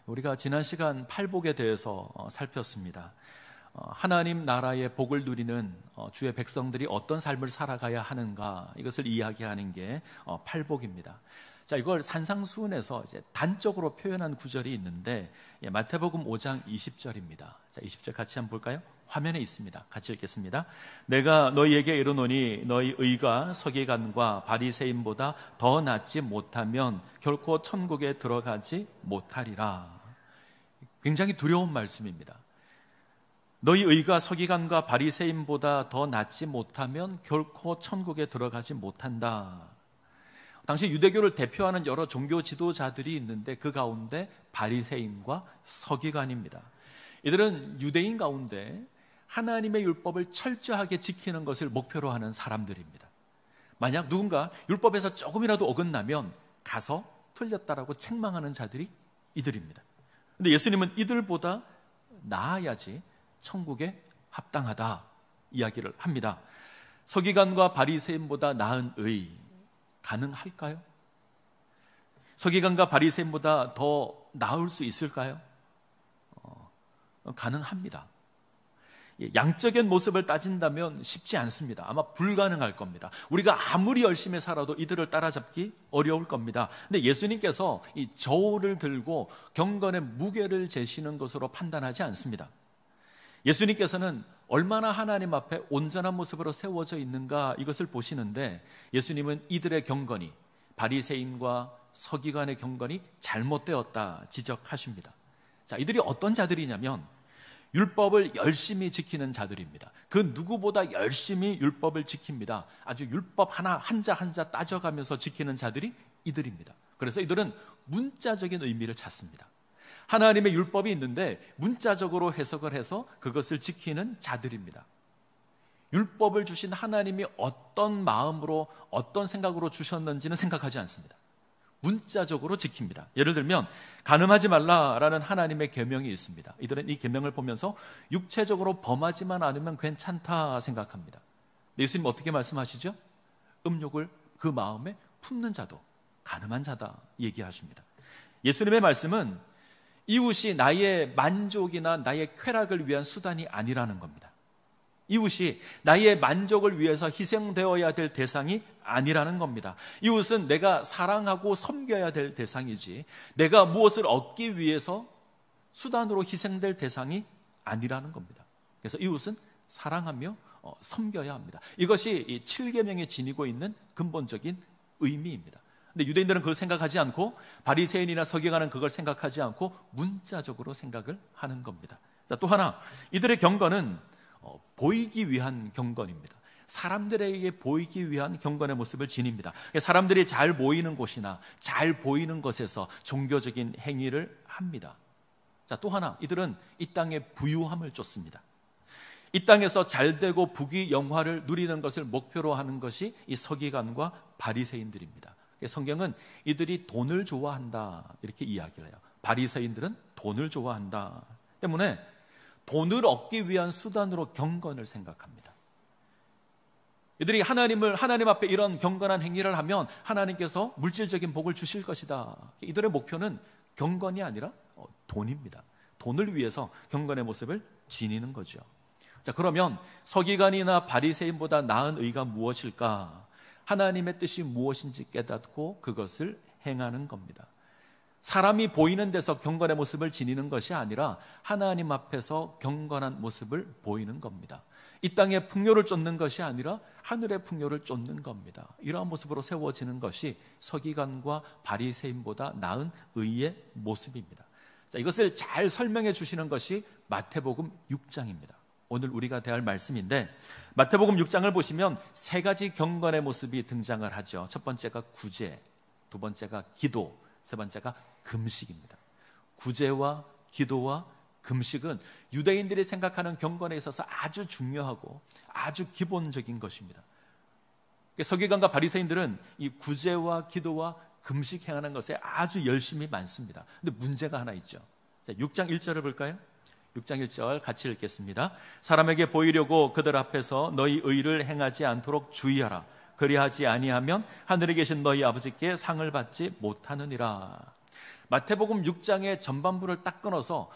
우리가 지난 시간 팔복에 대해서 살폈습니다. 하나님 나라의 복을 누리는 주의 백성들이 어떤 삶을 살아가야 하는가, 이것을 이야기하는 게 팔복입니다. 자, 이걸 산상수훈에서 이제 단적으로 표현한 구절이 있는데 마태복음 5장 20절입니다. 자, 20절 같이 한번 볼까요? 화면에 있습니다. 같이 읽겠습니다. 내가 너희에게 이르노니 너희 의가 서기관과 바리새인보다 더 낫지 못하면 결코 천국에 들어가지 못하리라. 굉장히 두려운 말씀입니다. 너희 의가 서기관과 바리새인보다 더 낫지 못하면 결코 천국에 들어가지 못한다. 당시 유대교를 대표하는 여러 종교 지도자들이 있는데 그 가운데 바리새인과 서기관입니다. 이들은 유대인 가운데 하나님의 율법을 철저하게 지키는 것을 목표로 하는 사람들입니다. 만약 누군가 율법에서 조금이라도 어긋나면 가서 틀렸다라고 책망하는 자들이 이들입니다. 그런데 예수님은 이들보다 나아야지 천국에 합당하다 이야기를 합니다. 서기관과 바리새인보다 나은 의 가능할까요? 서기관과 바리새인보다 더 나을 수 있을까요? 가능합니다. 양적인 모습을 따진다면 쉽지 않습니다. 아마 불가능할 겁니다. 우리가 아무리 열심히 살아도 이들을 따라잡기 어려울 겁니다. 근데 예수님께서 이 저울을 들고 경건의 무게를 재시는 것으로 판단하지 않습니다. 예수님께서는 얼마나 하나님 앞에 온전한 모습으로 세워져 있는가, 이것을 보시는데 예수님은 이들의 경건이, 바리새인과 서기관의 경건이 잘못되었다 지적하십니다. 자, 이들이 어떤 자들이냐면 율법을 열심히 지키는 자들입니다. 그 누구보다 열심히 율법을 지킵니다. 아주 율법 하나 한자 한자 따져가면서 지키는 자들이 이들입니다. 그래서 이들은 문자적인 의미를 찾습니다. 하나님의 율법이 있는데 문자적으로 해석을 해서 그것을 지키는 자들입니다. 율법을 주신 하나님이 어떤 마음으로 어떤 생각으로 주셨는지는 생각하지 않습니다. 문자적으로 지킵니다. 예를 들면 간음하지 말라라는 하나님의 계명이 있습니다. 이들은 이 계명을 보면서 육체적으로 범하지만 않으면 괜찮다 생각합니다. 예수님 어떻게 말씀하시죠? 음욕을 그 마음에 품는 자도 간음한 자다 얘기하십니다. 예수님의 말씀은 이웃이 나의 만족이나 나의 쾌락을 위한 수단이 아니라는 겁니다. 이웃이 나의 만족을 위해서 희생되어야 될 대상이 아니라는 겁니다. 이웃은 내가 사랑하고 섬겨야 될 대상이지 내가 무엇을 얻기 위해서 수단으로 희생될 대상이 아니라는 겁니다. 그래서 이웃은 사랑하며 섬겨야 합니다. 이것이 이 7계명에 지니고 있는 근본적인 의미입니다. 근데 유대인들은 그걸 생각하지 않고 바리새인이나 서기관은 그걸 생각하지 않고 문자적으로 생각을 하는 겁니다. 자, 또 하나, 이들의 경건은 보이기 위한 경건입니다. 사람들에게 보이기 위한 경건의 모습을 지닙니다. 사람들이 잘 보이는 곳이나 잘 보이는 것에서 종교적인 행위를 합니다. 자, 또 하나, 이들은 이 땅의 부유함을 쫓습니다. 이 땅에서 잘되고 부귀영화를 누리는 것을 목표로 하는 것이 이 서기관과 바리새인들입니다. 성경은 이들이 돈을 좋아한다 이렇게 이야기를 해요. 바리새인들은 돈을 좋아한다 때문에 돈을 얻기 위한 수단으로 경건을 생각합니다. 이들이 하나님 앞에 이런 경건한 행위를 하면 하나님께서 물질적인 복을 주실 것이다. 이들의 목표는 경건이 아니라 돈입니다. 돈을 위해서 경건의 모습을 지니는 거죠. 자, 그러면 서기관이나 바리새인보다 나은 의가 무엇일까? 하나님의 뜻이 무엇인지 깨닫고 그것을 행하는 겁니다. 사람이 보이는 데서 경건의 모습을 지니는 것이 아니라 하나님 앞에서 경건한 모습을 보이는 겁니다. 이 땅의 풍요를 쫓는 것이 아니라 하늘의 풍요를 쫓는 겁니다. 이러한 모습으로 세워지는 것이 서기관과 바리새인보다 나은 의의 모습입니다. 자, 이것을 잘 설명해 주시는 것이 마태복음 6장입니다. 오늘 우리가 대할 말씀인데 마태복음 6장을 보시면 세 가지 경건의 모습이 등장을 하죠. 첫 번째가 구제, 두 번째가 기도, 세 번째가 금식입니다. 구제와 기도와 금식은 유대인들이 생각하는 경건에 있어서 아주 중요하고 아주 기본적인 것입니다. 서기관과 바리새인들은 이 구제와 기도와 금식 행하는 것에 아주 열심히 많습니다. 근데 문제가 하나 있죠. 자, 6장 1절을 볼까요? 6장 1절 같이 읽겠습니다. 사람에게 보이려고 그들 앞에서 너희 의를 행하지 않도록 주의하라. 그리하지 아니하면 하늘에 계신 너희 아버지께 상을 받지 못하느니라. 마태복음 6장의 전반부를 딱 끊어서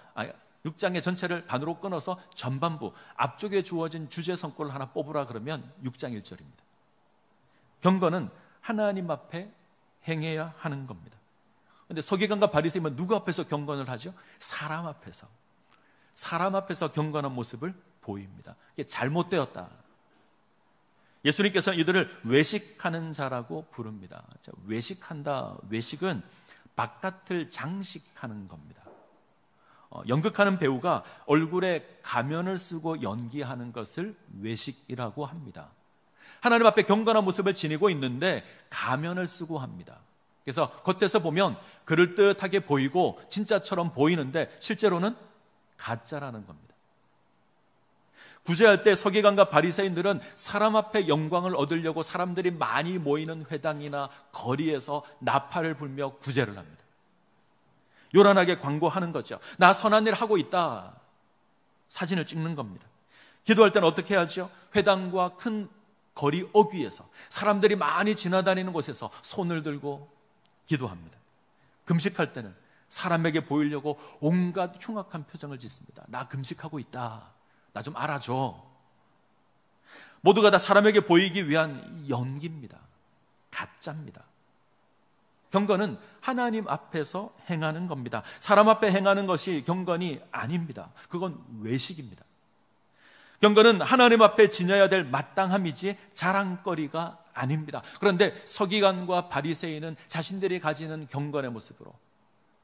6장의 전체를 반으로 끊어서 전반부 앞쪽에 주어진 주제 성구를 하나 뽑으라 그러면 6장 1절입니다. 경건은 하나님 앞에 행해야 하는 겁니다. 그런데 서기관과 바리새인은 누구 앞에서 경건을 하죠? 사람 앞에서. 사람 앞에서 경건한 모습을 보입니다. 이게 잘못되었다. 예수님께서는 이들을 외식하는 자라고 부릅니다. 외식한다. 외식은 바깥을 장식하는 겁니다. 연극하는 배우가 얼굴에 가면을 쓰고 연기하는 것을 외식이라고 합니다. 하나님 앞에 경건한 모습을 지니고 있는데 가면을 쓰고 합니다. 그래서 겉에서 보면 그럴듯하게 보이고 진짜처럼 보이는데 실제로는 가짜라는 겁니다. 구제할 때 서기관과 바리새인들은 사람 앞에 영광을 얻으려고 사람들이 많이 모이는 회당이나 거리에서 나팔을 불며 구제를 합니다. 요란하게 광고하는 거죠. 나 선한 일 하고 있다. 사진을 찍는 겁니다. 기도할 때는 어떻게 하죠? 회당과 큰 거리 어귀에서 사람들이 많이 지나다니는 곳에서 손을 들고 기도합니다. 금식할 때는 사람에게 보이려고 온갖 흉악한 표정을 짓습니다. 나 금식하고 있다. 나 좀 알아줘. 모두가 다 사람에게 보이기 위한 연기입니다. 가짜입니다. 경건은 하나님 앞에서 행하는 겁니다. 사람 앞에 행하는 것이 경건이 아닙니다. 그건 외식입니다. 경건은 하나님 앞에 지녀야 될 마땅함이지 자랑거리가 아닙니다. 그런데 서기관과 바리새인은 자신들이 가지는 경건의 모습으로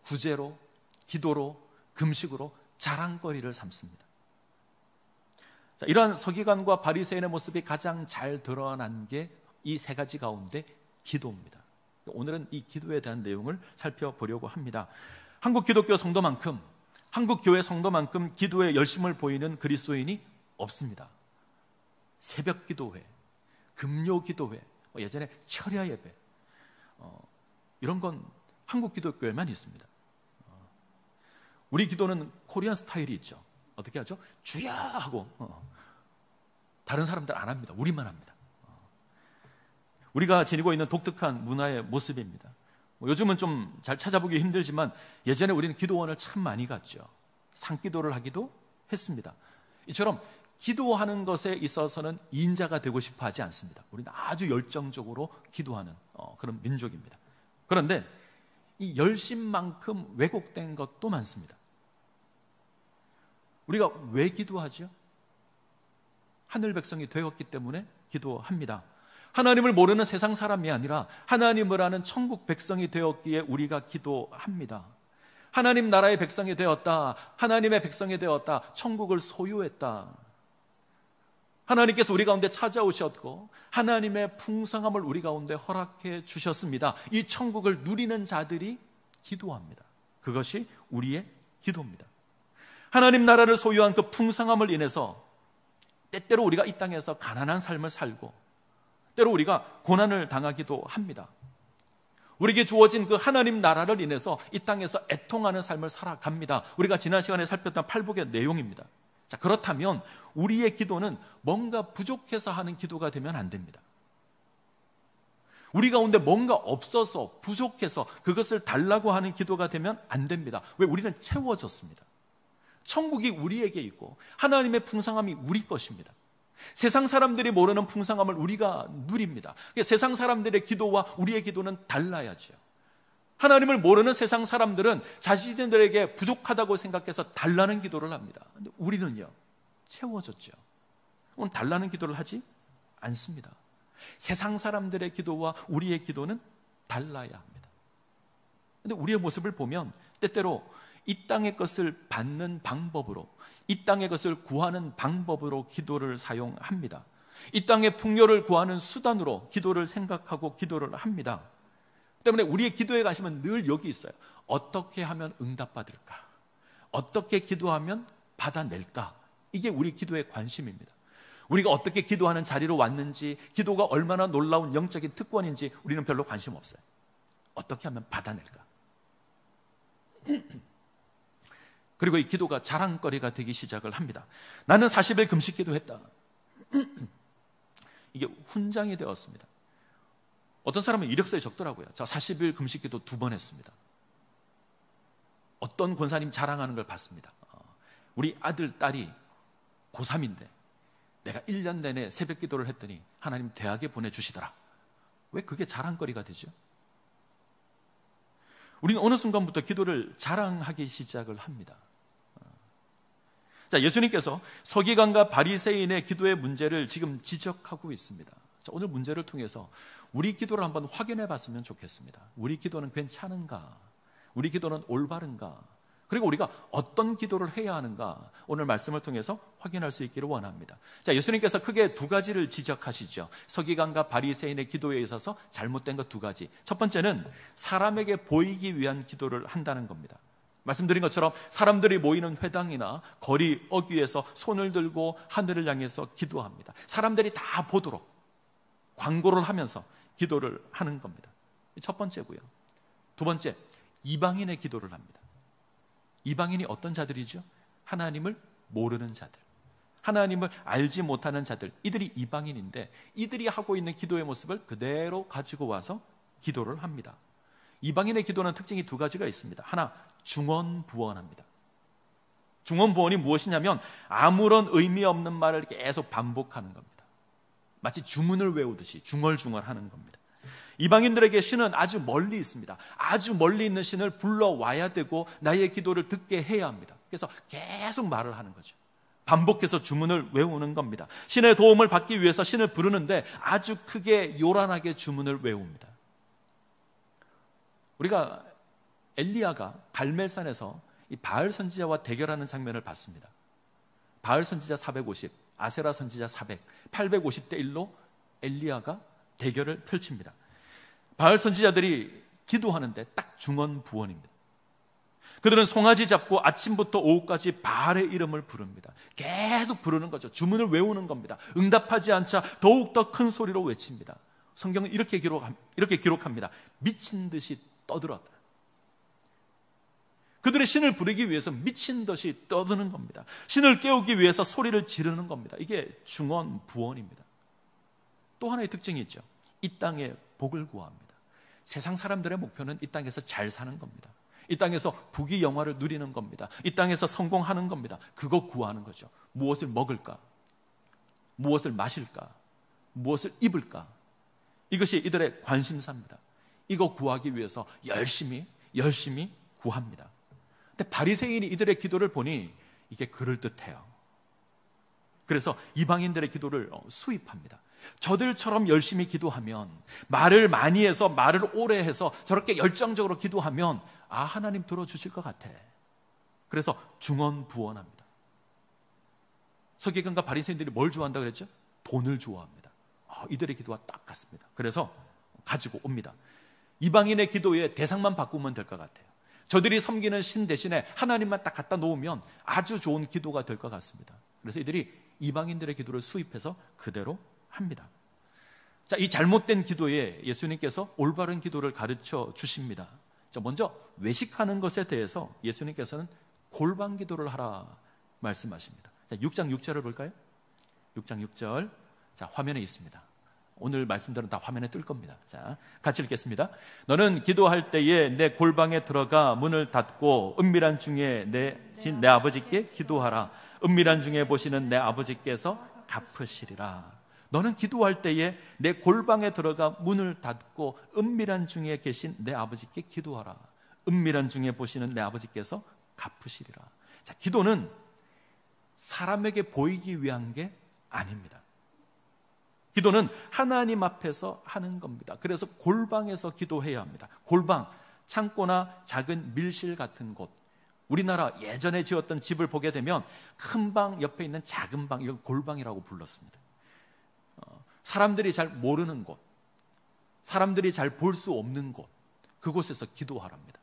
구제로, 기도로, 금식으로 자랑거리를 삼습니다. 자, 이러한 서기관과 바리새인의 모습이 가장 잘 드러난 게 이 세 가지 가운데 기도입니다. 오늘은 이 기도에 대한 내용을 살펴보려고 합니다. 한국 기독교 성도만큼, 한국 교회 성도만큼 기도에 열심을 보이는 그리스도인이 없습니다. 새벽 기도회, 금요 기도회, 예전에 철야 예배, 이런 건 한국 기독교에만 있습니다. 우리 기도는 코리안 스타일이 있죠. 어떻게 하죠? 주야 하고 다른 사람들 안 합니다. 우리만 합니다. 우리가 지니고 있는 독특한 문화의 모습입니다. 요즘은 좀 잘 찾아보기 힘들지만 예전에 우리는 기도원을 참 많이 갔죠. 상기도를 하기도 했습니다. 이처럼 기도하는 것에 있어서는 인자가 되고 싶어 하지 않습니다. 우리는 아주 열정적으로 기도하는 그런 민족입니다. 그런데 이 열심만큼 왜곡된 것도 많습니다. 우리가 왜 기도하죠? 하늘 백성이 되었기 때문에 기도합니다. 하나님을 모르는 세상 사람이 아니라 하나님을 아는 천국 백성이 되었기에 우리가 기도합니다. 하나님 나라의 백성이 되었다. 하나님의 백성이 되었다. 천국을 소유했다. 하나님께서 우리 가운데 찾아오셨고 하나님의 풍성함을 우리 가운데 허락해 주셨습니다. 이 천국을 누리는 자들이 기도합니다. 그것이 우리의 기도입니다. 하나님 나라를 소유한 그 풍성함을 인해서 때때로 우리가 이 땅에서 가난한 삶을 살고 때로 우리가 고난을 당하기도 합니다. 우리에게 주어진 그 하나님 나라를 인해서 이 땅에서 애통하는 삶을 살아갑니다. 우리가 지난 시간에 살폈던 팔복의 내용입니다. 자, 그렇다면 우리의 기도는 뭔가 부족해서 하는 기도가 되면 안 됩니다. 우리 가운데 뭔가 없어서 부족해서 그것을 달라고 하는 기도가 되면 안 됩니다. 왜? 우리는 채워졌습니다. 천국이 우리에게 있고 하나님의 풍성함이 우리 것입니다. 세상 사람들이 모르는 풍성함을 우리가 누립니다. 세상 사람들의 기도와 우리의 기도는 달라야죠. 하나님을 모르는 세상 사람들은 자신들에게 부족하다고 생각해서 달라는 기도를 합니다. 근데 우리는요, 채워졌죠. 오늘 달라는 기도를 하지 않습니다. 세상 사람들의 기도와 우리의 기도는 달라야 합니다. 근데 우리의 모습을 보면 때때로 이 땅의 것을 받는 방법으로, 이 땅의 것을 구하는 방법으로 기도를 사용합니다. 이 땅의 풍요를 구하는 수단으로 기도를 생각하고 기도를 합니다. 때문에 우리의 기도에 관심은 늘 여기 있어요. 어떻게 하면 응답받을까? 어떻게 기도하면 받아낼까? 이게 우리 기도의 관심입니다. 우리가 어떻게 기도하는 자리로 왔는지, 기도가 얼마나 놀라운 영적인 특권인지 우리는 별로 관심 없어요. 어떻게 하면 받아낼까? 그리고 이 기도가 자랑거리가 되기 시작을 합니다. 나는 40일 금식 기도했다. 이게 훈장이 되었습니다. 어떤 사람은 이력서에 적더라고요. 자, 40일 금식 기도 2번 했습니다. 어떤 권사님 자랑하는 걸 봤습니다. 우리 아들, 딸이 고3인데 내가 1년 내내 새벽 기도를 했더니 하나님 대학에 보내주시더라. 왜 그게 자랑거리가 되죠? 우리는 어느 순간부터 기도를 자랑하기 시작을 합니다. 자, 예수님께서 서기관과 바리새인의 기도의 문제를 지금 지적하고 있습니다. 자, 오늘 문제를 통해서 우리 기도를 한번 확인해 봤으면 좋겠습니다. 우리 기도는 괜찮은가? 우리 기도는 올바른가? 그리고 우리가 어떤 기도를 해야 하는가? 오늘 말씀을 통해서 확인할 수 있기를 원합니다. 자, 예수님께서 크게 두 가지를 지적하시죠. 서기관과 바리새인의 기도에 있어서 잘못된 것 두 가지. 첫 번째는 사람에게 보이기 위한 기도를 한다는 겁니다. 말씀드린 것처럼 사람들이 모이는 회당이나 거리 어귀에서 손을 들고 하늘을 향해서 기도합니다. 사람들이 다 보도록 광고를 하면서 기도를 하는 겁니다. 첫 번째고요. 두 번째, 이방인의 기도를 합니다. 이방인이 어떤 자들이죠? 하나님을 모르는 자들, 하나님을 알지 못하는 자들, 이들이 이방인인데 이들이 하고 있는 기도의 모습을 그대로 가지고 와서 기도를 합니다. 이방인의 기도는 특징이 두 가지가 있습니다. 하나, 중언부언합니다. 중언부언이 무엇이냐면 아무런 의미 없는 말을 계속 반복하는 겁니다. 마치 주문을 외우듯이 중얼중얼하는 겁니다. 이방인들에게 신은 아주 멀리 있습니다. 아주 멀리 있는 신을 불러와야 되고 나의 기도를 듣게 해야 합니다. 그래서 계속 말을 하는 거죠. 반복해서 주문을 외우는 겁니다. 신의 도움을 받기 위해서 신을 부르는데 아주 크게 요란하게 주문을 외웁니다. 우리가 엘리야가 갈멜산에서 이 바알 선지자와 대결하는 장면을 봤습니다. 바알 선지자 450, 아세라 선지자 400, 850대 1로 엘리야가 대결을 펼칩니다. 바알 선지자들이 기도하는데 딱 중언부언입니다. 그들은 송아지 잡고 아침부터 오후까지 바알의 이름을 부릅니다. 계속 부르는 거죠. 주문을 외우는 겁니다. 응답하지 않자 더욱더 큰 소리로 외칩니다. 성경은 이렇게 기록합니다. 미친 듯이 떠들었다. 그들의 신을 부르기 위해서 미친 듯이 떠드는 겁니다. 신을 깨우기 위해서 소리를 지르는 겁니다. 이게 중언부언입니다. 또 하나의 특징이 있죠. 이 땅에 복을 구합니다. 세상 사람들의 목표는 이 땅에서 잘 사는 겁니다. 이 땅에서 부귀영화를 누리는 겁니다. 이 땅에서 성공하는 겁니다. 그거 구하는 거죠. 무엇을 먹을까? 무엇을 마실까? 무엇을 입을까? 이것이 이들의 관심사입니다. 이거 구하기 위해서 열심히 구합니다. 근데 바리새인이 이들의 기도를 보니 이게 그럴듯해요. 그래서 이방인들의 기도를 수입합니다. 저들처럼 열심히 기도하면, 말을 많이 해서 말을 오래 해서 저렇게 열정적으로 기도하면 하나님 들어주실 것 같아. 그래서 중언부언합니다. 서기관과 바리새인들이 뭘 좋아한다 그랬죠? 돈을 좋아합니다. 이들의 기도와 딱 같습니다. 그래서 가지고 옵니다. 이방인의 기도의 대상만 바꾸면 될 것 같아요. 저들이 섬기는 신 대신에 하나님만 딱 갖다 놓으면 아주 좋은 기도가 될 것 같습니다. 그래서 이들이 이방인들의 기도를 수입해서 그대로 합니다. 자, 이 잘못된 기도에 예수님께서 올바른 기도를 가르쳐 주십니다. 자, 먼저 외식하는 것에 대해서 예수님께서는 골방 기도를 하라 말씀하십니다. 자, 6장 6절을 볼까요? 6장 6절. 자, 화면에 있습니다. 오늘 말씀들은 다 화면에 뜰 겁니다. 자, 같이 읽겠습니다. 너는 기도할 때에 내 골방에 들어가 문을 닫고 은밀한 중에 내 아버지께 기도하라. 은밀한 중에 보시는 내 아버지께서 갚으시리라. 너는 기도할 때에 내 골방에 들어가 문을 닫고 은밀한 중에 계신 내 아버지께 기도하라. 은밀한 중에 보시는 내 아버지께서 갚으시리라. 자, 기도는 사람에게 보이기 위한 게 아닙니다. 기도는 하나님 앞에서 하는 겁니다. 그래서 골방에서 기도해야 합니다. 골방, 창고나 작은 밀실 같은 곳. 우리나라 예전에 지었던 집을 보게 되면 큰 방 옆에 있는 작은 방, 이걸 골방이라고 불렀습니다. 사람들이 잘 모르는 곳, 사람들이 잘 볼 수 없는 곳, 그곳에서 기도하랍니다.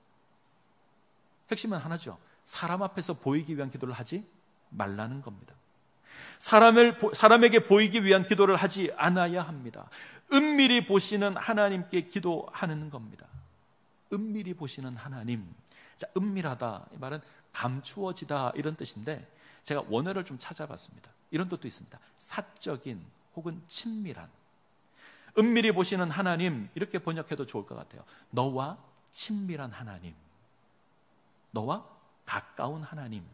핵심은 하나죠. 사람 앞에서 보이기 위한 기도를 하지 말라는 겁니다. 사람에게 보이기 위한 기도를 하지 않아야 합니다. 은밀히 보시는 하나님께 기도하는 겁니다. 은밀히 보시는 하나님. 자, 은밀하다, 이 말은 감추어지다 이런 뜻인데 제가 원어를 좀 찾아봤습니다. 이런 뜻도 있습니다. 사적인 혹은 친밀한. 은밀히 보시는 하나님, 이렇게 번역해도 좋을 것 같아요. 너와 친밀한 하나님. 너와 가까운 하나님,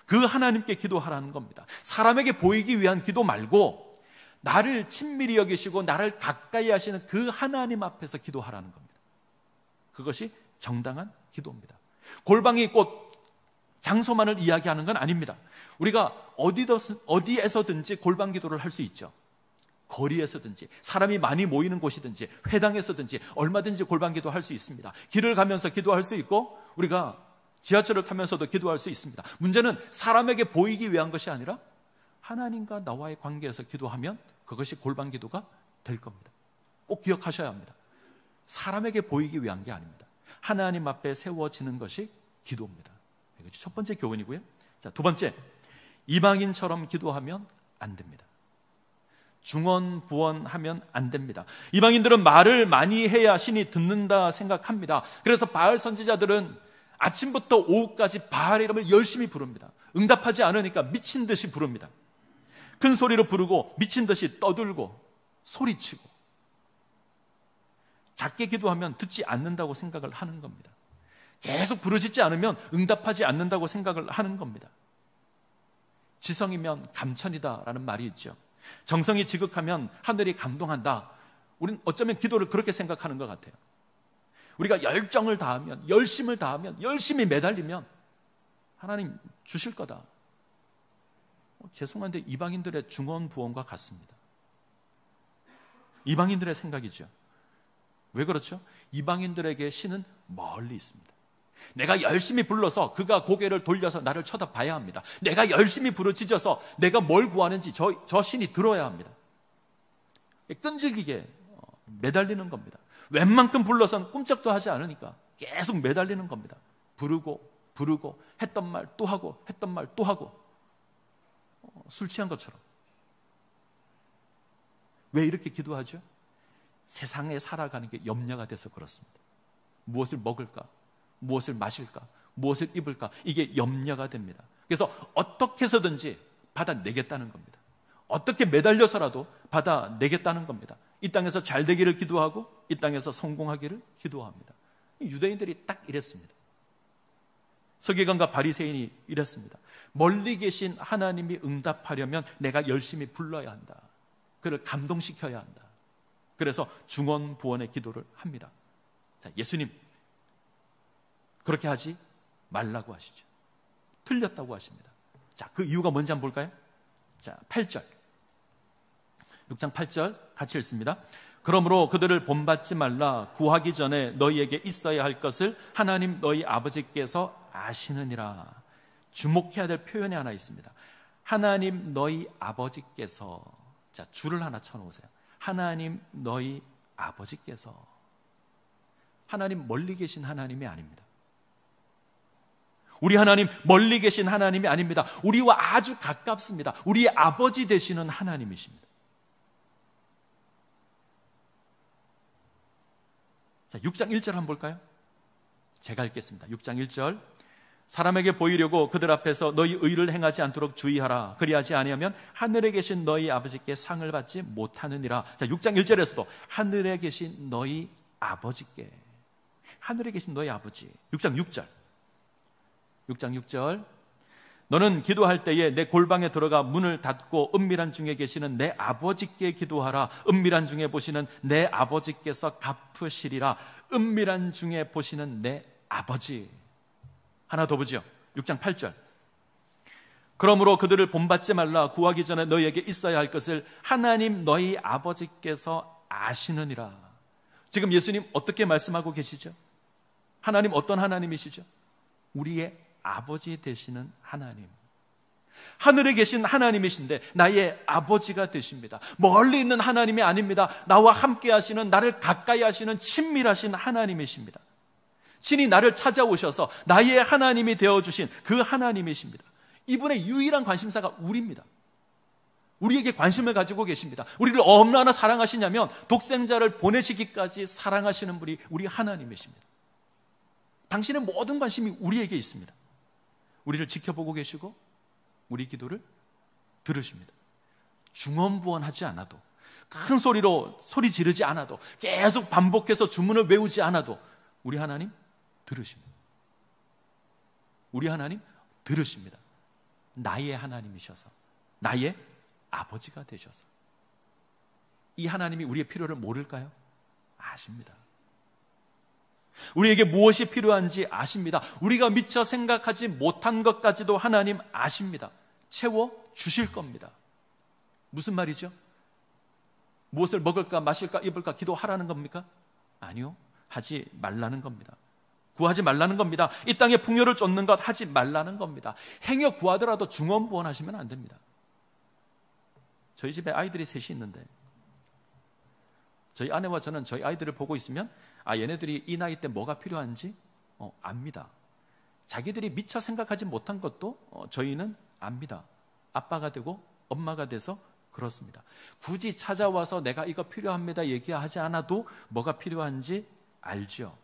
그 하나님께 기도하라는 겁니다. 사람에게 보이기 위한 기도 말고 나를 친밀히 여기시고 나를 가까이 하시는 그 하나님 앞에서 기도하라는 겁니다. 그것이 정당한 기도입니다. 골방이 곧 장소만을 이야기하는 건 아닙니다. 우리가 어디에서든지 골방 기도를 할 수 있죠. 거리에서든지 사람이 많이 모이는 곳이든지 회당에서든지 얼마든지 골방 기도할 수 있습니다. 길을 가면서 기도할 수 있고 우리가 지하철을 타면서도 기도할 수 있습니다. 문제는 사람에게 보이기 위한 것이 아니라 하나님과 나와의 관계에서 기도하면 그것이 골방 기도가 될 겁니다. 꼭 기억하셔야 합니다. 사람에게 보이기 위한 게 아닙니다. 하나님 앞에 세워지는 것이 기도입니다. 이것이 첫 번째 교훈이고요. 자, 두 번째, 이방인처럼 기도하면 안 됩니다. 중언부언하면 안 됩니다. 이방인들은 말을 많이 해야 신이 듣는다 생각합니다. 그래서 바알 선지자들은 아침부터 오후까지 바알의 이름을 열심히 부릅니다. 응답하지 않으니까 미친 듯이 부릅니다. 큰 소리로 부르고 미친 듯이 떠들고 소리치고, 작게 기도하면 듣지 않는다고 생각을 하는 겁니다. 계속 부르짖지 않으면 응답하지 않는다고 생각을 하는 겁니다. 지성이면 감천이다라는 말이 있죠. 정성이 지극하면 하늘이 감동한다. 우리는 어쩌면 기도를 그렇게 생각하는 것 같아요. 우리가 열정을 다하면, 열심을 다하면, 열심히 매달리면 하나님 주실 거다. 죄송한데 이방인들의 중언부언과 같습니다. 이방인들의 생각이죠. 왜 그렇죠? 이방인들에게 신은 멀리 있습니다. 내가 열심히 불러서 그가 고개를 돌려서 나를 쳐다봐야 합니다. 내가 열심히 부르짖어서 내가 뭘 구하는지 저 신이 들어야 합니다. 끈질기게 매달리는 겁니다. 웬만큼 불러서는 꿈쩍도 하지 않으니까 계속 매달리는 겁니다. 부르고 했던 말 또 하고 했던 말 또 하고, 술 취한 것처럼. 왜 이렇게 기도하죠? 세상에 살아가는 게 염려가 돼서 그렇습니다. 무엇을 먹을까? 무엇을 마실까? 무엇을 입을까? 이게 염려가 됩니다. 그래서 어떻게 해서든지 받아내겠다는 겁니다. 어떻게 매달려서라도 받아내겠다는 겁니다. 이 땅에서 잘 되기를 기도하고 이 땅에서 성공하기를 기도합니다. 유대인들이 딱 이랬습니다. 서기관과 바리새인이 이랬습니다. 멀리 계신 하나님이 응답하려면 내가 열심히 불러야 한다. 그를 감동시켜야 한다. 그래서 중언부언의 기도를 합니다. 자, 예수님 그렇게 하지 말라고 하시죠. 틀렸다고 하십니다. 자, 그 이유가 뭔지 한번 볼까요? 자, 8절. 6장 8절 같이 읽습니다. 그러므로 그들을 본받지 말라. 구하기 전에 너희에게 있어야 할 것을 하나님 너희 아버지께서 아시느니라. 주목해야 될 표현이 하나 있습니다. 하나님 너희 아버지께서. 자, 줄을 하나 쳐놓으세요. 하나님 너희 아버지께서. 하나님 멀리 계신 하나님이 아닙니다. 우리 하나님 멀리 계신 하나님이 아닙니다. 우리와 아주 가깝습니다. 우리의 아버지 되시는 하나님이십니다. 자, 6장 1절 한번 볼까요? 제가 읽겠습니다. 6장 1절. 사람에게 보이려고 그들 앞에서 너희 의를 행하지 않도록 주의하라. 그리하지 아니하면 하늘에 계신 너희 아버지께 상을 받지 못하느니라. 자, 6장 1절에서도 하늘에 계신 너희 아버지께. 하늘에 계신 너희 아버지. 6장 6절. 6장 6절. 너는 기도할 때에 내 골방에 들어가 문을 닫고 은밀한 중에 계시는 내 아버지께 기도하라. 은밀한 중에 보시는 내 아버지께서 갚으시리라. 은밀한 중에 보시는 내 아버지. 하나 더 보죠. 6장 8절. 그러므로 그들을 본받지 말라. 구하기 전에 너희에게 있어야 할 것을 하나님 너희 아버지께서 아시느니라. 지금 예수님 어떻게 말씀하고 계시죠? 하나님 어떤 하나님이시죠? 우리의 아버지 되시는 하나님. 하늘에 계신 하나님이신데 나의 아버지가 되십니다. 멀리 있는 하나님이 아닙니다. 나와 함께 하시는, 나를 가까이 하시는 친밀하신 하나님이십니다. 친히 나를 찾아오셔서 나의 하나님이 되어주신 그 하나님이십니다. 이분의 유일한 관심사가 우리입니다. 우리에게 관심을 가지고 계십니다. 우리를 얼마나 사랑하시냐면 독생자를 보내시기까지 사랑하시는 분이 우리 하나님이십니다. 당신의 모든 관심이 우리에게 있습니다. 우리를 지켜보고 계시고 우리 기도를 들으십니다. 중언부언하지 않아도, 큰 소리로 소리 지르지 않아도, 계속 반복해서 주문을 외우지 않아도 우리 하나님 들으십니다. 우리 하나님 들으십니다. 나의 하나님이셔서, 나의 아버지가 되셔서. 이 하나님이 우리의 필요를 모를까요? 아십니다. 우리에게 무엇이 필요한지 아십니다. 우리가 미처 생각하지 못한 것까지도 하나님 아십니다. 채워 주실 겁니다. 무슨 말이죠? 무엇을 먹을까 마실까 입을까 기도하라는 겁니까? 아니요, 하지 말라는 겁니다. 구하지 말라는 겁니다. 이 땅에 풍요를 쫓는 것 하지 말라는 겁니다. 행여 구하더라도 중언부언하시면 안 됩니다. 저희 집에 아이들이 셋이 있는데 저희 아내와 저는 저희 아이들을 보고 있으면 얘네들이 이 나이 때 뭐가 필요한지 압니다. 자기들이 미처 생각하지 못한 것도 저희는 압니다. 아빠가 되고 엄마가 돼서 그렇습니다. 굳이 찾아와서 내가 이거 필요합니다 얘기하지 않아도 뭐가 필요한지 알죠.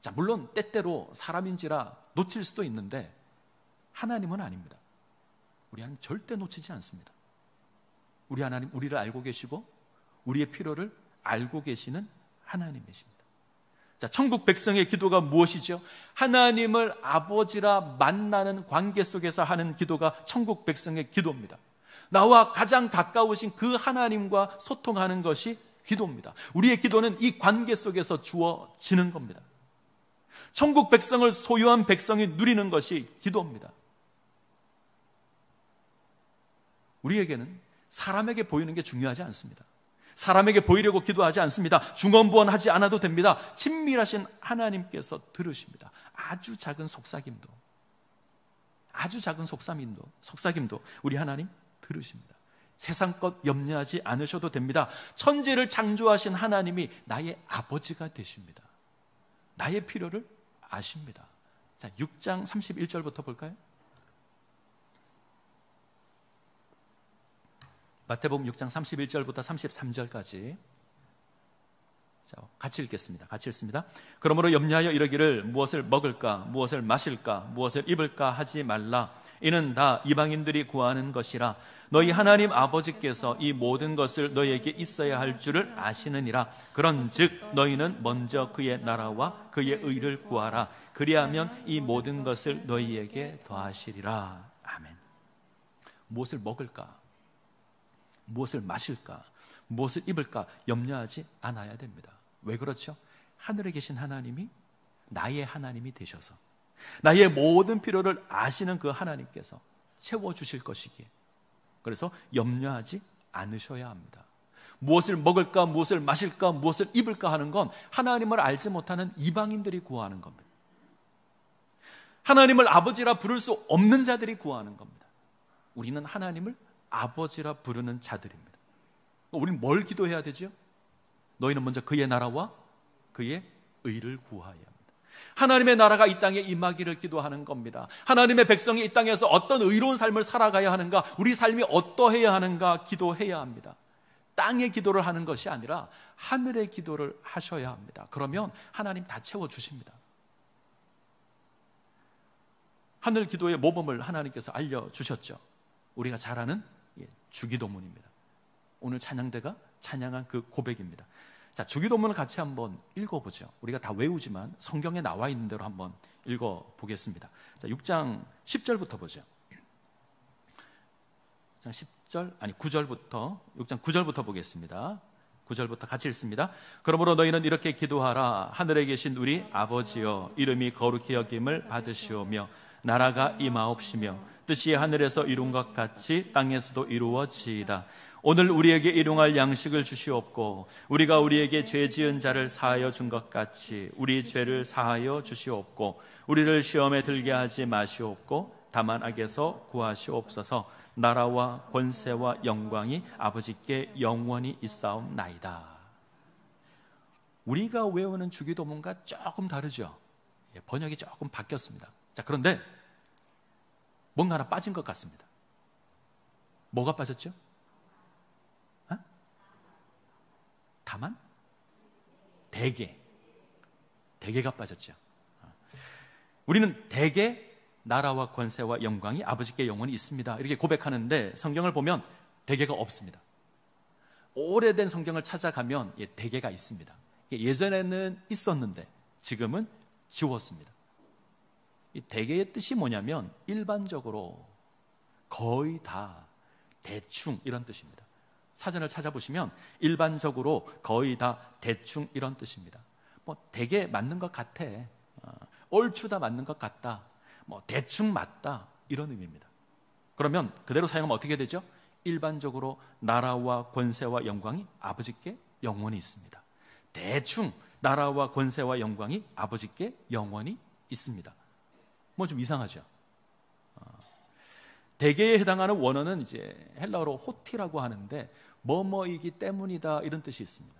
자, 물론 때때로 사람인지라 놓칠 수도 있는데 하나님은 아닙니다. 우리 하나님 절대 놓치지 않습니다. 우리 하나님 우리를 알고 계시고 우리의 필요를 알고 계시는 하나님이십니다. 자, 천국 백성의 기도가 무엇이죠? 하나님을 아버지라 만나는 관계 속에서 하는 기도가 천국 백성의 기도입니다. 나와 가장 가까우신 그 하나님과 소통하는 것이 기도입니다. 우리의 기도는 이 관계 속에서 주어지는 겁니다. 천국 백성을 소유한 백성이 누리는 것이 기도입니다. 우리에게는 사람에게 보이는 게 중요하지 않습니다. 사람에게 보이려고 기도하지 않습니다. 중언부언하지 않아도 됩니다. 친밀하신 하나님께서 들으십니다. 아주 작은 속삭임도 우리 하나님 들으십니다. 세상 것 염려하지 않으셔도 됩니다. 천지를 창조하신 하나님이 나의 아버지가 되십니다. 나의 필요를 아십니다. 자, 6장 31절부터 볼까요? 마태복음 6장 31절부터 33절까지 같이 읽겠습니다. 같이 읽습니다. 그러므로 염려하여 이르기를 무엇을 먹을까 무엇을 마실까 무엇을 입을까 하지 말라. 이는 다 이방인들이 구하는 것이라. 너희 하나님 아버지께서 이 모든 것을 너희에게 있어야 할 줄을 아시느니라. 그런즉 너희는 먼저 그의 나라와 그의 의를 구하라. 그리하면 이 모든 것을 너희에게 더하시리라. 아멘. 무엇을 먹을까 무엇을 마실까 무엇을 입을까 염려하지 않아야 됩니다. 왜 그렇죠? 하늘에 계신 하나님이 나의 하나님이 되셔서 나의 모든 필요를 아시는 그 하나님께서 채워주실 것이기에 그래서 염려하지 않으셔야 합니다. 무엇을 먹을까 무엇을 마실까 무엇을 입을까 하는 건 하나님을 알지 못하는 이방인들이 구하는 겁니다. 하나님을 아버지라 부를 수 없는 자들이 구하는 겁니다. 우리는 하나님을 아버지라 부르는 자들입니다. 우리는 뭘 기도해야 되죠? 너희는 먼저 그의 나라와 그의 의를 구하여야 합니다. 하나님의 나라가 이 땅에 임하기를 기도하는 겁니다. 하나님의 백성이 이 땅에서 어떤 의로운 삶을 살아가야 하는가, 우리 삶이 어떠해야 하는가 기도해야 합니다. 땅의 기도를 하는 것이 아니라 하늘의 기도를 하셔야 합니다. 그러면 하나님 다 채워주십니다. 하늘 기도의 모범을 하나님께서 알려주셨죠. 우리가 잘 아는 주기도문입니다. 오늘 찬양대가 찬양한 그 고백입니다. 자, 주기도문을 같이 한번 읽어보죠. 우리가 다 외우지만 성경에 나와 있는 대로 한번 읽어보겠습니다. 자, 6장 10절부터 보죠. 9절부터 6장 9절부터 보겠습니다. 9절부터 같이 읽습니다. 그러므로 너희는 이렇게 기도하라. 하늘에 계신 우리 아버지여, 이름이 거룩히 여김을 받으시오며 나라가 임하옵시며 뜻이 하늘에서 이룬 것 같이 땅에서도 이루어지이다. 오늘 우리에게 일용할 양식을 주시옵고 우리가 우리에게 죄 지은 자를 사하여 준 것 같이 우리 죄를 사하여 주시옵고 우리를 시험에 들게 하지 마시옵고 다만 악에서 구하시옵소서. 나라와 권세와 영광이 아버지께 영원히 있사옵나이다. 우리가 외우는 주기도문과 조금 다르죠. 번역이 조금 바뀌었습니다. 자, 그런데 뭔가 하나 빠진 것 같습니다. 뭐가 빠졌죠? 다만? 대개가 빠졌죠. 우리는 대개 나라와 권세와 영광이 아버지께 영원히 있습니다. 이렇게 고백하는데 성경을 보면 대개가 없습니다. 오래된 성경을 찾아가면 대개가 있습니다. 예전에는 있었는데 지금은 지웠습니다. 이 대개의 뜻이 뭐냐면 일반적으로 거의 다 대충 이런 뜻입니다. 사전을 찾아보시면 일반적으로 거의 다 대충 이런 뜻입니다. 뭐 대개 맞는 것 같아, 얼추 다 맞는 것 같다, 뭐 대충 맞다 이런 의미입니다. 그러면 그대로 사용하면 어떻게 되죠? 일반적으로 나라와 권세와 영광이 아버지께 영원히 있습니다. 대충 나라와 권세와 영광이 아버지께 영원히 있습니다. 뭐 좀 이상하죠? 대개에 해당하는 원어는 이제 헬라어로 호티라고 하는데 뭐뭐이기 때문이다 이런 뜻이 있습니다.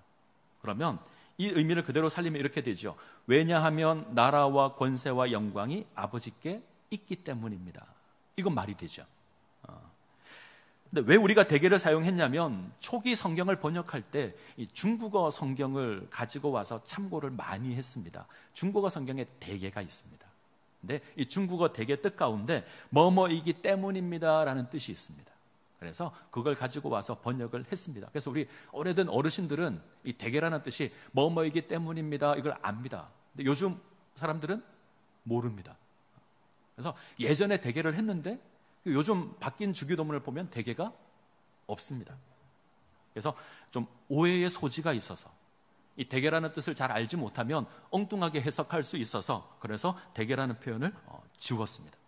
그러면 이 의미를 그대로 살리면 이렇게 되죠. 왜냐하면 나라와 권세와 영광이 아버지께 있기 때문입니다. 이건 말이 되죠. 근데 왜 우리가 대개를 사용했냐면 초기 성경을 번역할 때 이 중국어 성경을 가지고 와서 참고를 많이 했습니다. 중국어 성경에 대개가 있습니다. 근데 이 중국어 대개 뜻 가운데 뭐뭐이기 때문입니다 라는 뜻이 있습니다. 그래서 그걸 가지고 와서 번역을 했습니다. 그래서 우리 오래된 어르신들은 이 대개라는 뜻이 뭐뭐이기 때문입니다 이걸 압니다. 근데 요즘 사람들은 모릅니다. 그래서 예전에 대개를 했는데 요즘 바뀐 주기도문을 보면 대개가 없습니다. 그래서 좀 오해의 소지가 있어서 이 대개라는 뜻을 잘 알지 못하면 엉뚱하게 해석할 수 있어서 그래서 대개라는 표현을 지웠습니다.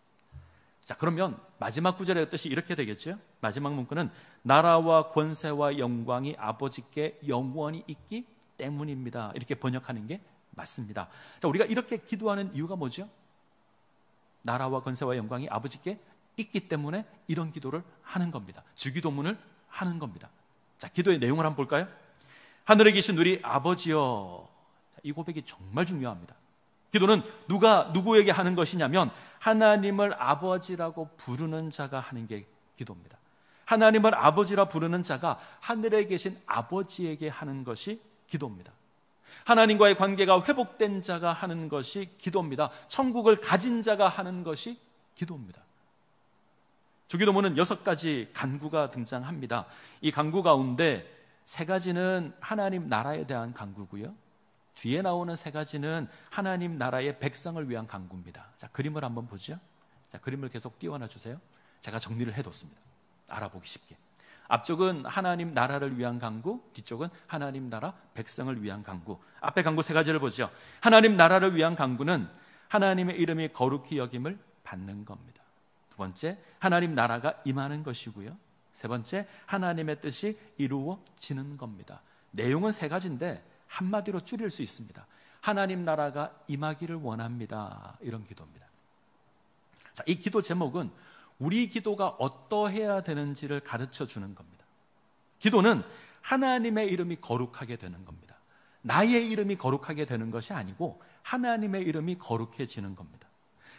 자, 그러면 마지막 구절의 뜻이 이렇게 되겠죠. 마지막 문구는 나라와 권세와 영광이 아버지께 영원히 있기 때문입니다. 이렇게 번역하는 게 맞습니다. 자, 우리가 이렇게 기도하는 이유가 뭐죠? 나라와 권세와 영광이 아버지께 있기 때문에 이런 기도를 하는 겁니다. 주기도문을 하는 겁니다. 자, 기도의 내용을 한번 볼까요? 하늘에 계신 우리 아버지여. 이 고백이 정말 중요합니다. 기도는 누가 누구에게 하는 것이냐면 하나님을 아버지라고 부르는 자가 하는 게 기도입니다. 하나님을 아버지라 부르는 자가 하늘에 계신 아버지에게 하는 것이 기도입니다. 하나님과의 관계가 회복된 자가 하는 것이 기도입니다. 천국을 가진 자가 하는 것이 기도입니다. 주기도문은 6가지 간구가 등장합니다. 이 간구 가운데 3가지는 하나님 나라에 대한 간구고요. 뒤에 나오는 3가지는 하나님 나라의 백성을 위한 간구입니다. 자, 그림을 한번 보죠. 자, 그림을 계속 띄워놔 주세요. 제가 정리를 해뒀습니다. 알아보기 쉽게. 앞쪽은 하나님 나라를 위한 간구, 뒤쪽은 하나님 나라 백성을 위한 간구. 앞에 간구 3가지를 보죠. 하나님 나라를 위한 간구는 하나님의 이름이 거룩히 여김을 받는 겁니다. 두 번째, 하나님 나라가 임하는 것이고요. 세 번째, 하나님의 뜻이 이루어지는 겁니다. 내용은 3가지인데 한마디로 줄일 수 있습니다. 하나님 나라가 임하기를 원합니다. 이런 기도입니다. 자, 이 기도 제목은 우리 기도가 어떠해야 되는지를 가르쳐 주는 겁니다. 기도는 하나님의 이름이 거룩하게 되는 겁니다. 나의 이름이 거룩하게 되는 것이 아니고 하나님의 이름이 거룩해지는 겁니다.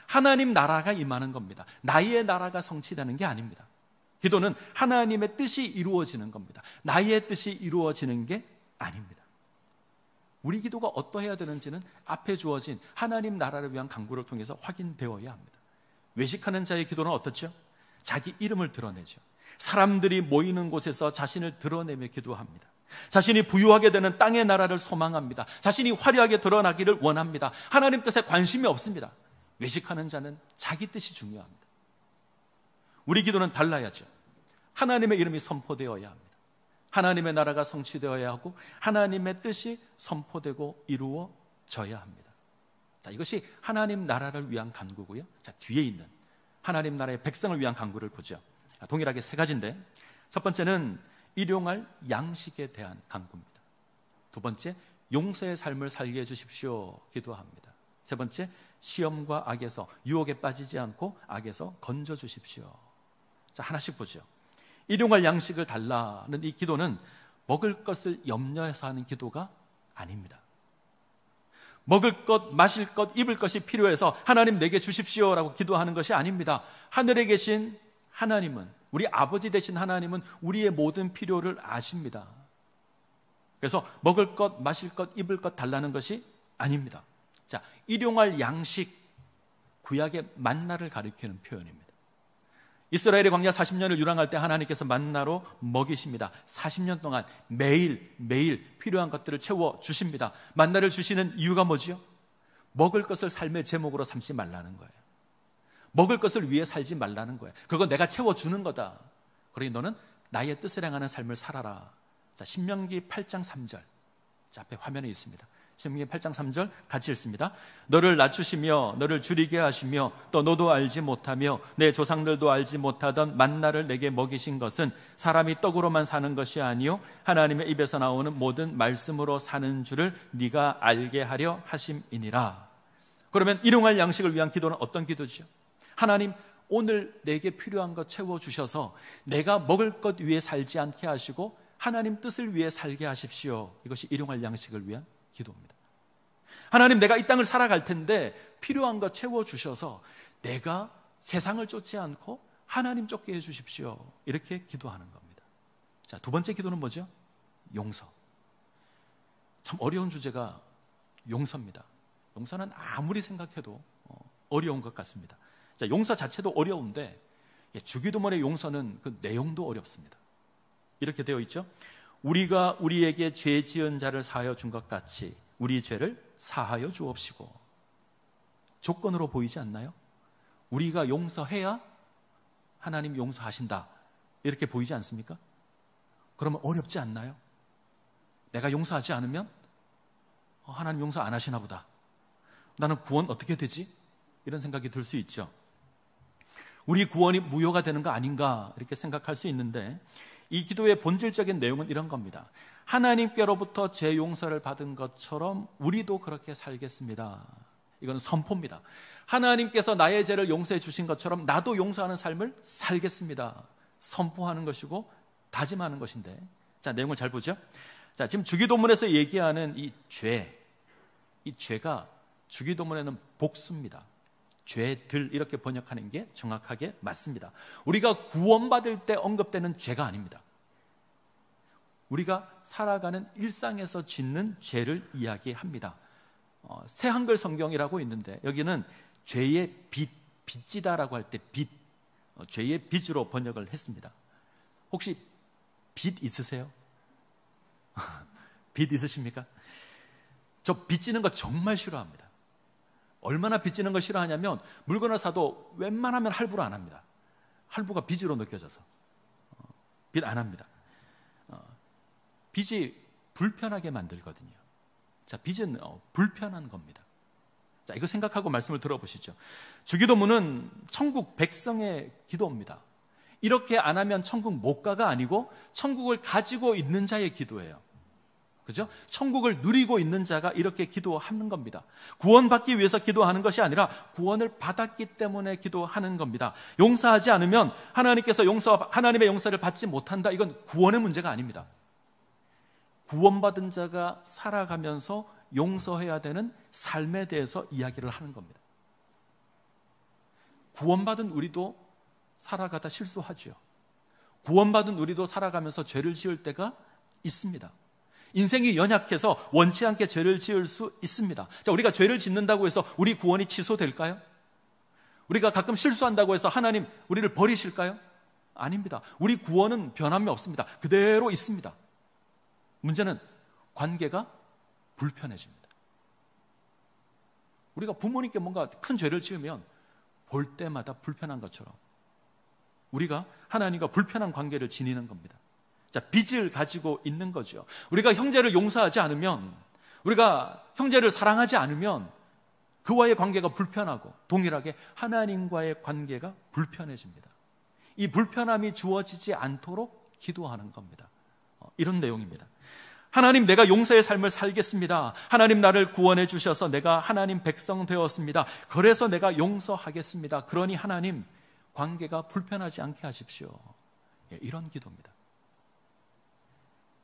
하나님 나라가 임하는 겁니다. 나의 나라가 성취되는 게 아닙니다. 기도는 하나님의 뜻이 이루어지는 겁니다. 나의 뜻이 이루어지는 게 아닙니다. 우리 기도가 어떠해야 되는지는 앞에 주어진 하나님 나라를 위한 간구를 통해서 확인되어야 합니다. 외식하는 자의 기도는 어떻죠? 자기 이름을 드러내죠. 사람들이 모이는 곳에서 자신을 드러내며 기도합니다. 자신이 부유하게 되는 땅의 나라를 소망합니다. 자신이 화려하게 드러나기를 원합니다. 하나님 뜻에 관심이 없습니다. 외식하는 자는 자기 뜻이 중요합니다. 우리 기도는 달라야죠. 하나님의 이름이 선포되어야 합니다. 하나님의 나라가 성취되어야 하고 하나님의 뜻이 선포되고 이루어져야 합니다. 자, 이것이 하나님 나라를 위한 간구고요. 자, 뒤에 있는 하나님 나라의 백성을 위한 간구를 보죠. 동일하게 3가지인데 첫 번째는 일용할 양식에 대한 간구입니다. 두 번째, 용서의 삶을 살게 해주십시오. 기도합니다. 세 번째, 시험과 악에서 유혹에 빠지지 않고 악에서 건져주십시오. 자, 하나씩 보죠. 일용할 양식을 달라는 이 기도는 먹을 것을 염려해서 하는 기도가 아닙니다. 먹을 것, 마실 것, 입을 것이 필요해서 하나님 내게 주십시오라고 기도하는 것이 아닙니다. 하늘에 계신 하나님은, 우리 아버지 되신 하나님은 우리의 모든 필요를 아십니다. 그래서 먹을 것, 마실 것, 입을 것 달라는 것이 아닙니다. 자, 일용할 양식, 구약의 만나를 가리키는 표현입니다. 이스라엘의 광야 40년을 유랑할 때 하나님께서 만나로 먹이십니다. 40년 동안 매일 필요한 것들을 채워주십니다. 만나를 주시는 이유가 뭐지요? 먹을 것을 삶의 제목으로 삼지 말라는 거예요. 먹을 것을 위해 살지 말라는 거야. 그거 내가 채워주는 거다. 그러니 너는 나의 뜻을 행하는 삶을 살아라. 자, 신명기 8장 3절. 자, 앞에 화면에 있습니다. 신명기 8장 3절 같이 읽습니다. 너를 낮추시며 너를 줄이게 하시며 또 너도 알지 못하며 내 조상들도 알지 못하던 만나를 내게 먹이신 것은 사람이 떡으로만 사는 것이 아니요 하나님의 입에서 나오는 모든 말씀으로 사는 줄을 네가 알게 하려 하심이니라. 그러면 일용할 양식을 위한 기도는 어떤 기도죠? 하나님, 오늘 내게 필요한 것 채워주셔서 내가 먹을 것 위해 살지 않게 하시고 하나님 뜻을 위해 살게 하십시오. 이것이 일용할 양식을 위한 기도입니다. 하나님, 내가 이 땅을 살아갈 텐데 필요한 것 채워주셔서 내가 세상을 쫓지 않고 하나님 쫓게 해주십시오. 이렇게 기도하는 겁니다. 자, 두 번째 기도는 뭐죠? 용서. 참 어려운 주제가 용서입니다. 용서는 아무리 생각해도 어려운 것 같습니다. 자, 용서 자체도 어려운데 주기도문의 용서는 그 내용도 어렵습니다. 이렇게 되어 있죠. 우리가 우리에게 죄 지은 자를 사하여 준 것 같이 우리 죄를 사하여 주옵시고. 조건으로 보이지 않나요? 우리가 용서해야 하나님 용서하신다, 이렇게 보이지 않습니까? 그러면 어렵지 않나요? 내가 용서하지 않으면 하나님 용서 안 하시나 보다, 나는 구원 어떻게 되지? 이런 생각이 들 수 있죠. 우리 구원이 무효가 되는 거 아닌가 이렇게 생각할 수 있는데, 이 기도의 본질적인 내용은 이런 겁니다. 하나님께로부터 제 용서를 받은 것처럼 우리도 그렇게 살겠습니다. 이건 선포입니다. 하나님께서 나의 죄를 용서해 주신 것처럼 나도 용서하는 삶을 살겠습니다. 선포하는 것이고 다짐하는 것인데, 자, 내용을 잘 보죠. 자, 지금 주기도문에서 얘기하는 이 죄가 주기도문에는 복수입니다. 죄들, 이렇게 번역하는 게 정확하게 맞습니다. 우리가 구원받을 때 언급되는 죄가 아닙니다. 우리가 살아가는 일상에서 짓는 죄를 이야기합니다. 새 한글 성경이라고 있는데 여기는 죄의 빚지다라고 할 때 죄의 빚으로 번역을 했습니다. 혹시 빚 있으세요? 빚 있으십니까? 저 빚지는 거 정말 싫어합니다. 얼마나 빚지는 거 싫어하냐면 물건을 사도 웬만하면 할부로 안 합니다. 할부가 빚으로 느껴져서 빚 안 합니다. 빚이 불편하게 만들거든요. 자, 빚은 불편한 겁니다. 자, 이거 생각하고 말씀을 들어보시죠. 주기도문은 천국 백성의 기도입니다. 이렇게 안 하면 천국 못 가가 아니고 천국을 가지고 있는 자의 기도예요. 그죠? 천국을 누리고 있는 자가 이렇게 기도하는 겁니다. 구원받기 위해서 기도하는 것이 아니라 구원을 받았기 때문에 기도하는 겁니다. 용서하지 않으면 하나님께서 하나님의 용서를 받지 못한다. 이건 구원의 문제가 아닙니다. 구원받은 자가 살아가면서 용서해야 되는 삶에 대해서 이야기를 하는 겁니다. 구원받은 우리도 살아가다 실수하죠. 구원받은 우리도 살아가면서 죄를 지을 때가 있습니다. 인생이 연약해서 원치 않게 죄를 지을 수 있습니다. 자, 우리가 죄를 짓는다고 해서 우리 구원이 취소될까요? 우리가 가끔 실수한다고 해서 하나님 우리를 버리실까요? 아닙니다. 우리 구원은 변함이 없습니다. 그대로 있습니다. 문제는 관계가 불편해집니다. 우리가 부모님께 뭔가 큰 죄를 지으면 볼 때마다 불편한 것처럼 우리가 하나님과 불편한 관계를 지니는 겁니다. 자, 빚을 가지고 있는 거죠. 우리가 형제를 용서하지 않으면, 우리가 형제를 사랑하지 않으면 그와의 관계가 불편하고 동일하게 하나님과의 관계가 불편해집니다. 이 불편함이 주어지지 않도록 기도하는 겁니다. 이런 내용입니다. 하나님, 내가 용서의 삶을 살겠습니다. 하나님, 나를 구원해 주셔서 내가 하나님 백성 되었습니다. 그래서 내가 용서하겠습니다. 그러니 하나님, 관계가 불편하지 않게 하십시오. 이런 기도입니다.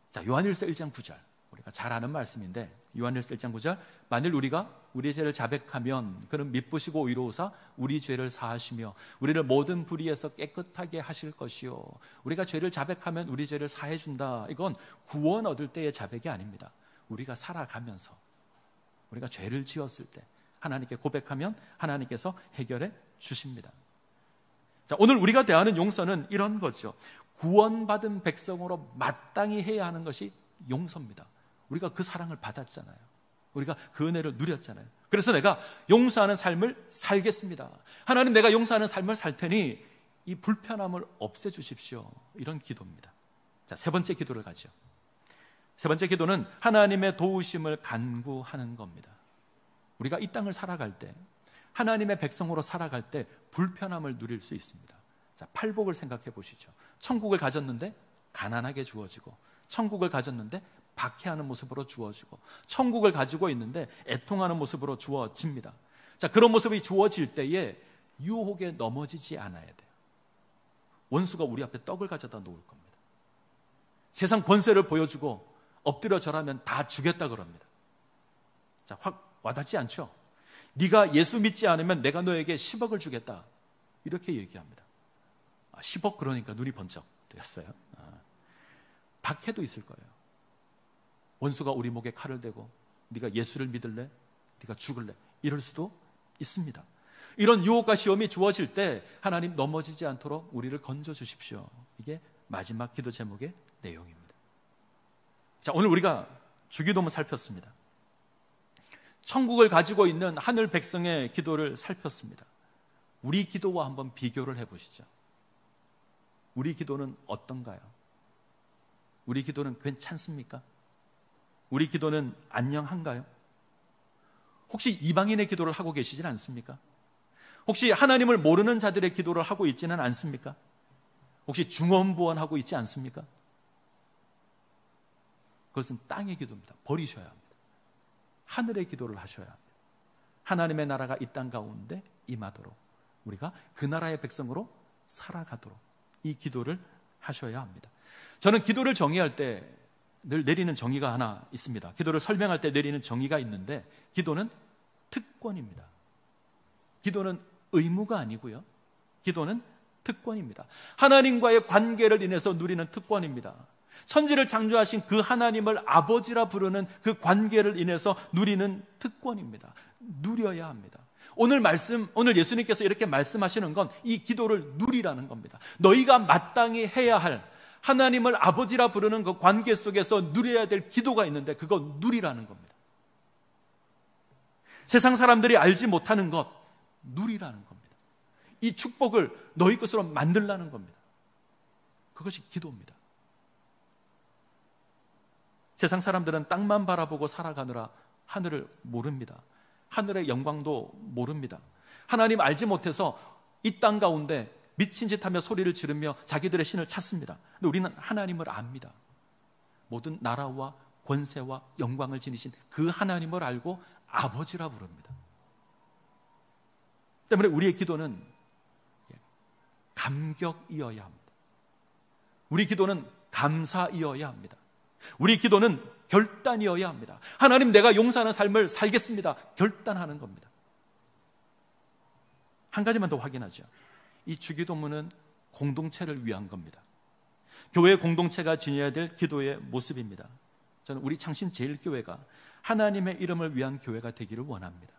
자, 요한일서 1장 9절, 우리가 잘 아는 말씀인데 요한일서 1장 9절, 만일 우리가 우리의 죄를 자백하면 그는 미쁘시고 의로우사 우리 죄를 사하시며 우리를 모든 불의에서 깨끗하게 하실 것이요. 우리가 죄를 자백하면 우리 죄를 사해 준다. 이건 구원 얻을 때의 자백이 아닙니다. 우리가 살아가면서, 우리가 죄를 지었을 때 하나님께 고백하면 하나님께서 해결해 주십니다. 자, 오늘 우리가 대하는 용서는 이런 거죠. 구원받은 백성으로 마땅히 해야 하는 것이 용서입니다. 우리가 그 사랑을 받았잖아요. 우리가 그 은혜를 누렸잖아요. 그래서 내가 용서하는 삶을 살겠습니다. 하나님, 내가 용서하는 삶을 살 테니 이 불편함을 없애주십시오. 이런 기도입니다. 자, 세 번째 기도를 가죠. 세 번째 기도는 하나님의 도우심을 간구하는 겁니다. 우리가 이 땅을 살아갈 때, 하나님의 백성으로 살아갈 때 불편함을 누릴 수 있습니다. 자, 팔복을 생각해 보시죠. 천국을 가졌는데 가난하게 주어지고, 천국을 가졌는데 박해하는 모습으로 주어지고, 천국을 가지고 있는데 애통하는 모습으로 주어집니다. 자, 그런 모습이 주어질 때에 유혹에 넘어지지 않아야 돼요. 원수가 우리 앞에 떡을 가져다 놓을 겁니다. 세상 권세를 보여주고 엎드려 절하면 다 주겠다 그럽니다. 자, 확 와닿지 않죠? 네가 예수 믿지 않으면 내가 너에게 10억을 주겠다, 이렇게 얘기합니다. 10억 그러니까 눈이 번쩍 뜨였어요. 박해도 있을 거예요. 원수가 우리 목에 칼을 대고 네가 예수를 믿을래? 네가 죽을래? 이럴 수도 있습니다. 이런 유혹과 시험이 주어질 때 하나님, 넘어지지 않도록 우리를 건져주십시오. 이게 마지막 기도 제목의 내용입니다. 자, 오늘 우리가 주기도문 살폈습니다. 천국을 가지고 있는 하늘 백성의 기도를 살폈습니다. 우리 기도와 한번 비교를 해보시죠. 우리 기도는 어떤가요? 우리 기도는 괜찮습니까? 우리 기도는 안녕한가요? 혹시 이방인의 기도를 하고 계시진 않습니까? 혹시 하나님을 모르는 자들의 기도를 하고 있지는 않습니까? 혹시 중언부언하고 있지 않습니까? 그것은 땅의 기도입니다. 버리셔야 합니다. 하늘의 기도를 하셔야 합니다. 하나님의 나라가 이 땅 가운데 임하도록, 우리가 그 나라의 백성으로 살아가도록 이 기도를 하셔야 합니다. 저는 기도를 정의할 때 늘 내리는 정의가 하나 있습니다. 기도를 설명할 때 내리는 정의가 있는데, 기도는 특권입니다. 기도는 의무가 아니고요, 기도는 특권입니다. 하나님과의 관계를 인해서 누리는 특권입니다. 천지를 창조하신 그 하나님을 아버지라 부르는 그 관계를 인해서 누리는 특권입니다. 누려야 합니다. 오늘 예수님께서 이렇게 말씀하시는 건 이 기도를 누리라는 겁니다. 너희가 마땅히 해야 할, 하나님을 아버지라 부르는 그 관계 속에서 누려야 될 기도가 있는데, 그거 누리라는 겁니다. 세상 사람들이 알지 못하는 것, 누리라는 겁니다. 이 축복을 너희 것으로 만들라는 겁니다. 그것이 기도입니다. 세상 사람들은 땅만 바라보고 살아가느라 하늘을 모릅니다. 하늘의 영광도 모릅니다. 하나님 알지 못해서 이 땅 가운데 미친 짓 하며 소리를 지르며 자기들의 신을 찾습니다. 근데 우리는 하나님을 압니다. 모든 나라와 권세와 영광을 지니신 그 하나님을 알고 아버지라 부릅니다. 때문에 우리의 기도는 감격이어야 합니다. 우리 기도는 감사이어야 합니다. 우리 기도는 결단이어야 합니다. 하나님, 내가 용서하는 삶을 살겠습니다. 결단하는 겁니다. 한 가지만 더 확인하죠. 이 주기도문은 공동체를 위한 겁니다. 교회 공동체가 지녀야 될 기도의 모습입니다. 저는 우리 창신제일교회가 하나님의 이름을 위한 교회가 되기를 원합니다.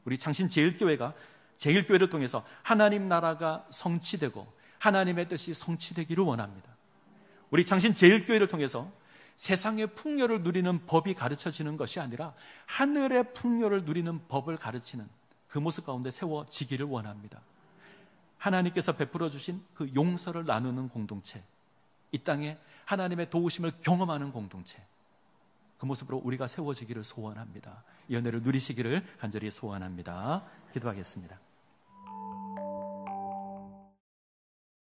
우리 창신제일교회가 제일교회를 통해서 하나님 나라가 성취되고 하나님의 뜻이 성취되기를 원합니다. 우리 창신제일교회를 통해서 세상의 풍요를 누리는 법이 가르쳐지는 것이 아니라 하늘의 풍요를 누리는 법을 가르치는 그 모습 가운데 세워지기를 원합니다. 하나님께서 베풀어 주신 그 용서를 나누는 공동체, 이 땅에 하나님의 도우심을 경험하는 공동체, 그 모습으로 우리가 세워지기를 소원합니다. 이 은혜를 누리시기를 간절히 소원합니다. 기도하겠습니다.